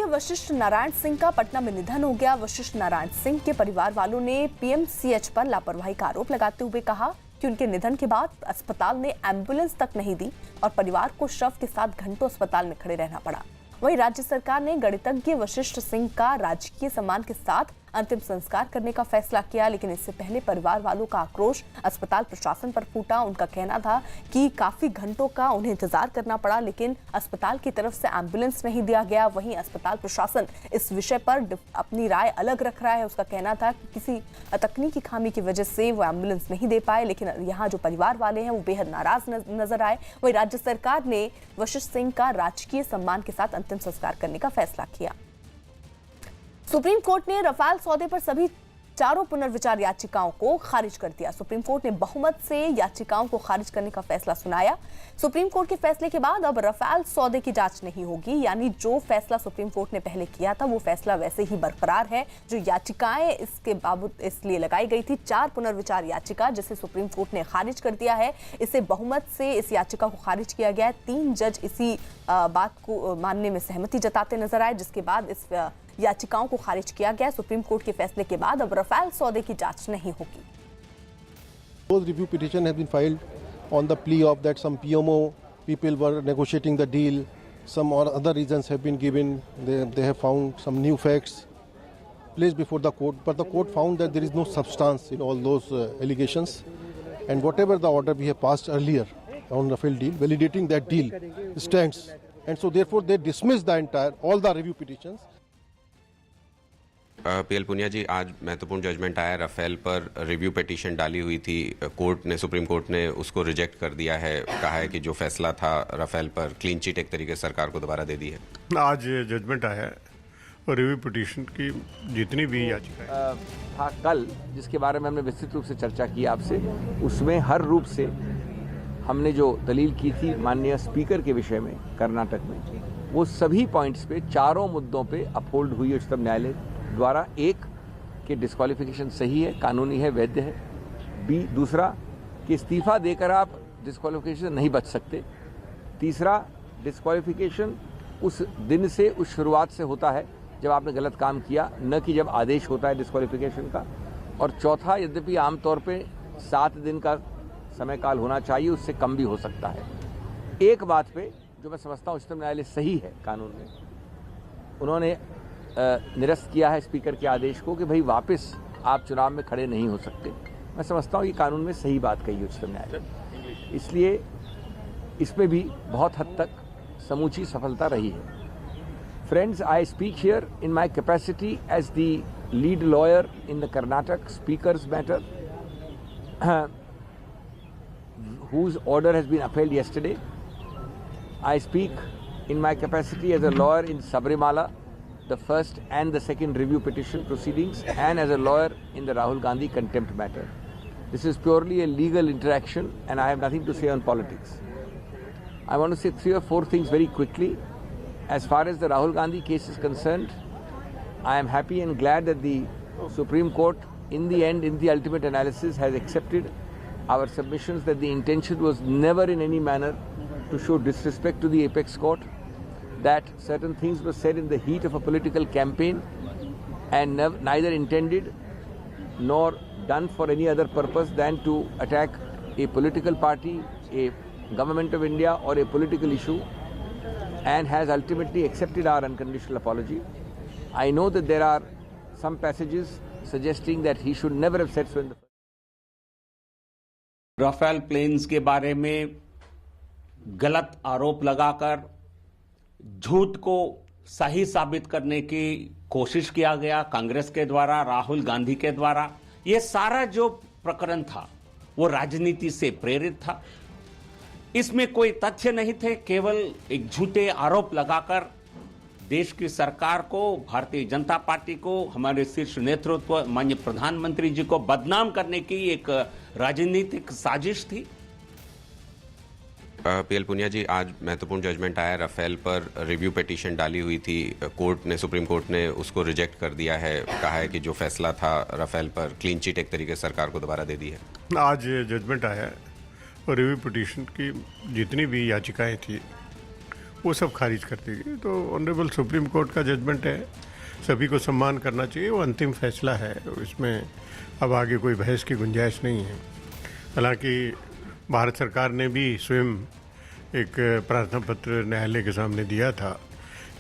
वशिष्ठ नारायण सिंह का पटना में निधन हो गया। वशिष्ठ नारायण सिंह के परिवार वालों ने पीएमसीएच पर लापरवाही का आरोप लगाते हुए कहा कि उनके निधन के बाद अस्पताल ने एम्बुलेंस तक नहीं दी और परिवार को शव के साथ घंटों अस्पताल में खड़े रहना पड़ा। वहीं राज्य सरकार ने गणितज्ञ वशिष्ठ सिंह का राजकीय सम्मान के साथ अंतिम संस्कार करने का फैसला किया, लेकिन इससे पहले परिवार वालों का आक्रोश अस्पताल प्रशासन पर फूटा। उनका कहना था कि काफी घंटों का उन्हें इंतजार करना पड़ा, लेकिन अस्पताल की तरफ से एम्बुलेंस नहीं दिया गया। वहीं अस्पताल प्रशासन इस विषय पर अपनी राय अलग रख रहा है। उसका कहना था कि किसी तकनीकी खामी की वजह से वो एम्बुलेंस नहीं दे पाए, लेकिन यहाँ जो परिवार वाले हैं वो बेहद नाराज नजर आए। वहीं राज्य सरकार ने वशिष्ठ सिंह का राजकीय सम्मान के साथ अंतिम संस्कार करने का फैसला किया। सुप्रीम कोर्ट ने रफाल सौदे पर सभी चारों पुनर्विचार याचिकाओं को खारिज कर दिया। सुप्रीम कोर्ट ने बहुमत से याचिकाओं को खारिज करने का फैसला सुनाया। सुप्रीम कोर्ट के फैसले के बाद अब रफाल सौदे की जांच नहीं होगी, यानी जो फैसला सुप्रीम कोर्ट ने पहले किया था वो फैसला वैसे ही बरकरार है। जो याचिकाएं इसके बाबत इसलिए लगाई गई थी, 4 पुनर्विचार याचिका, जिसे सुप्रीम कोर्ट ने खारिज कर दिया है। इसे बहुमत से इस याचिका को खारिज किया गया है। 3 जज इसी बात को मानने में सहमति जताते नजर आए, जिसके बाद इस याचिकाओं को खारिज किया गया। सुप्रीम कोर्ट के फैसले के बाद अब रफाल सौदे की जांच नहीं होगी। Those review petition has been filed on the plea of that some PMO people were negotiating the deal. Some or other reasons have been given. They have found some new facts placed before the court, but the court found that there is no substance in all those allegations. And whatever the order we have passed earlier on Rafale deal, validating that deal stands. And so therefore they dismiss the all the review petitions. PL Punia ji, आज महत्वपूर्ण judgement आया। Rafale पर review petition डाली हुई थी, court ने, supreme court ने उसको रिजेक्ट कर दिया है। कहा है कि जो फैसला था रफेल पर, क्लीन चिट एक तरीके से सरकार को दोबारा दे दी है। आज जजमेंट आया है और रिव्यू पिटीशन की जितनी भी याचिकाएं था कल, जिसके बारे में हमने विस्तृत रूप से चर्चा की आपसे, उसमें हर रूप से हमने जो दलील की थी माननीय स्पीकर के विषय में कर्नाटक में, वो सभी पॉइंट्स पे, चारों मुद्दों पे अपहोल्ड हुई उच्चतम न्यायालय द्वारा। एक कि डिस्क्वालिफिकेशन सही है, कानूनी है, वैध है। दूसरा कि इस्तीफा देकर आप डिस्क्वालिफिकेशन नहीं बच सकते। तीसरा, डिस्क्वालिफिकेशन उस दिन से, उस शुरुआत से होता है जब आपने गलत काम किया, न कि जब आदेश होता है डिस्क्वालिफिकेशन का। और चौथा, यद्यपि आमतौर पे 7 दिन का समय काल होना चाहिए, उससे कम भी हो सकता है। एक बात पे जो मैं समझता हूँ उच्चतम न्यायालय सही है कानून में, उन्होंने निरस्त किया है स्पीकर के आदेश को कि भाई वापस आप चुनाव में खड़े नहीं हो सकते। मैं समझता हूँ ये कानून में सही बात कही है उच्चतम न्यायालय, इसलिए इसमें भी बहुत हद तक समूची सफलता रही है। Friends, I speak here in my capacity as the lead lawyer in the Karnataka speakers matter whose order has been upheld yesterday. I speak in my capacity as a lawyer in Sabrimala, the first and the second review petition proceedings, and as a lawyer in the Rahul Gandhi contempt matter. This is purely a legal interaction and I have nothing to say on politics. I want to say 3 or 4 things very quickly. As far as the Rahul Gandhi case is concerned, I am happy and glad that the Supreme Court in the end, in the ultimate analysis, has accepted our submissions that the intention was never in any manner to show disrespect to the apex court, that certain things were said in the heat of a political campaign and neither intended nor done for any other purpose than to attack a political party, a government of India or a political issue, and has ultimately accepted our unconditional apology. I know that there are some passages suggesting that he should never have said so in the Rafale planes के बारे में गलत आरोप लगाकर झूठ को सही साबित करने की कोशिश किया गया कांग्रेस के द्वारा, राहुल गांधी के द्वारा। ये सारा जो प्रकरण था वो राजनीति से प्रेरित था। इसमें कोई तथ्य नहीं थे, केवल एक झूठे आरोप लगाकर देश की सरकार को, भारतीय जनता पार्टी को, हमारे शीर्ष नेतृत्व माननीय प्रधानमंत्री जी को बदनाम करने की एक राजनीतिक साजिश थी। पीएल पुनिया जी, आज महत्वपूर्ण जजमेंट आया। रफेल पर रिव्यू पिटीशन डाली हुई थी, कोर्ट ने, सुप्रीम कोर्ट ने उसको रिजेक्ट कर दिया है। कहा है कि जो फैसला था रफेल पर, क्लीन चिट एक तरीके से सरकार को दोबारा दे दी है। आज जजमेंट आया है और रिव्यू पिटीशन की जितनी भी याचिकाएं थी वो सब खारिज कर दी गई। तो ऑनरेबल सुप्रीम कोर्ट का जजमेंट है, सभी को सम्मान करना चाहिए, वो अंतिम फैसला है, इसमें अब आगे कोई बहस की गुंजाइश नहीं है। हालांकि भारत सरकार ने भी स्वयं एक प्रार्थना पत्र न्यायालय के सामने दिया था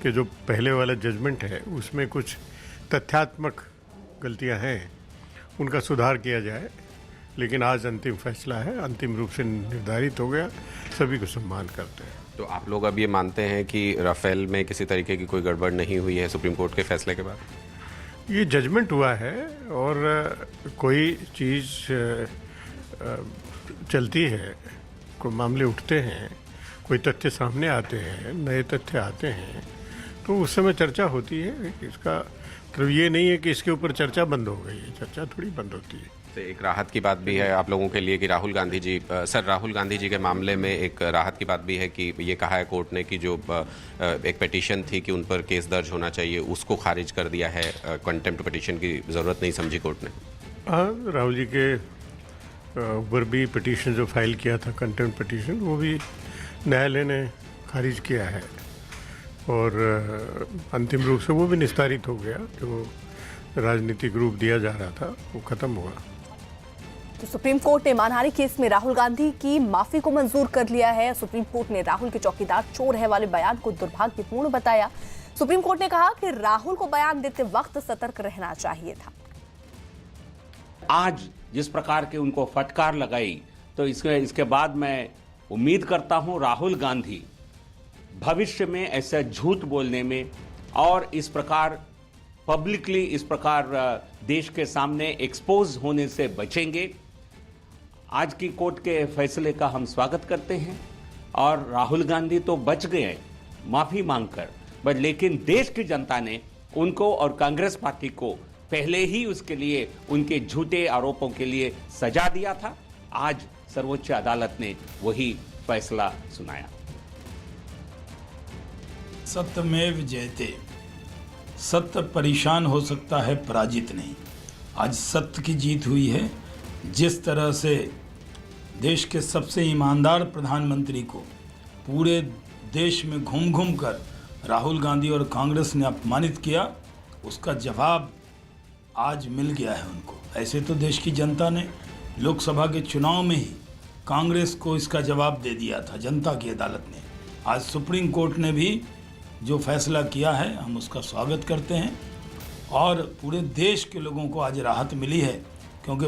कि जो पहले वाला जजमेंट है उसमें कुछ तथ्यात्मक गलतियां हैं, उनका सुधार किया जाए। लेकिन आज अंतिम फैसला है, अंतिम रूप से निर्धारित हो गया, सभी को सम्मान करते हैं। तो आप लोग अब ये मानते हैं कि राफेल में किसी तरीके की कोई गड़बड़ नहीं हुई है सुप्रीम कोर्ट के फैसले के बाद? ये जजमेंट हुआ है और कोई चीज़ चलती है, कोई मामले उठते हैं, कोई तथ्य सामने आते हैं, नए तथ्य आते हैं, तो उस समय चर्चा होती है। इसका मतलब ये नहीं है कि इसके ऊपर चर्चा बंद हो गई है, चर्चा थोड़ी बंद होती है। तो एक राहत की बात भी है आप लोगों के लिए कि राहुल गांधी जी के मामले में एक राहत की बात भी है कि ये कहा है कोर्ट ने कि जो एक पिटीशन थी कि उन पर केस दर्ज होना चाहिए, उसको खारिज कर दिया है, कंटेम्प्ट पिटीशन की ज़रूरत नहीं समझी कोर्ट ने। हाँ, राहुल जी के ऊपर भी पिटीशन जो फाइल किया था, कंटेम्प्ट पिटीशन, वो भी न्यायालय ने खारिज किया है और अंतिम रूप से वो भी निस्तारित हो गया। जो राजनीतिक रूप दिया जा रहा था वो खत्म हुआ। तो सुप्रीम कोर्ट ने मानहानि केस में राहुल गांधी की माफी को मंजूर कर लिया है। सुप्रीम कोर्ट ने राहुल के चौकीदार चोर है वाले बयान को दुर्भाग्यपूर्ण बताया। सुप्रीम कोर्ट ने कहा कि राहुल को बयान देते वक्त सतर्क रहना चाहिए था। आज जिस प्रकार के उनको फटकार लगाई, तो इसके बाद मैं उम्मीद करता हूं राहुल गांधी भविष्य में ऐसा झूठ बोलने में और इस प्रकार पब्लिकली इस प्रकार देश के सामने एक्सपोज होने से बचेंगे। आज की कोर्ट के फैसले का हम स्वागत करते हैं और राहुल गांधी तो बच गए माफी मांगकर, बट लेकिन देश की जनता ने उनको और कांग्रेस पार्टी को पहले ही उसके लिए उनके झूठे आरोपों के लिए सजा दिया था। आज सर्वोच्च अदालत ने वही फैसला सुनाया। सत्यमेव जयते। सत्य परेशान हो सकता है, पराजित नहीं। आज सत्य की जीत हुई है। जिस तरह से देश के सबसे ईमानदार प्रधानमंत्री को पूरे देश में घूम घूम कर राहुल गांधी और कांग्रेस ने अपमानित किया, उसका जवाब आज मिल गया है उनको। ऐसे तो देश की जनता ने लोकसभा के चुनाव में ही कांग्रेस को इसका जवाब दे दिया था, जनता की अदालत ने। आज सुप्रीम कोर्ट ने भी जो फैसला किया है, हम उसका स्वागत करते हैं और पूरे देश के लोगों को आज राहत मिली है, क्योंकि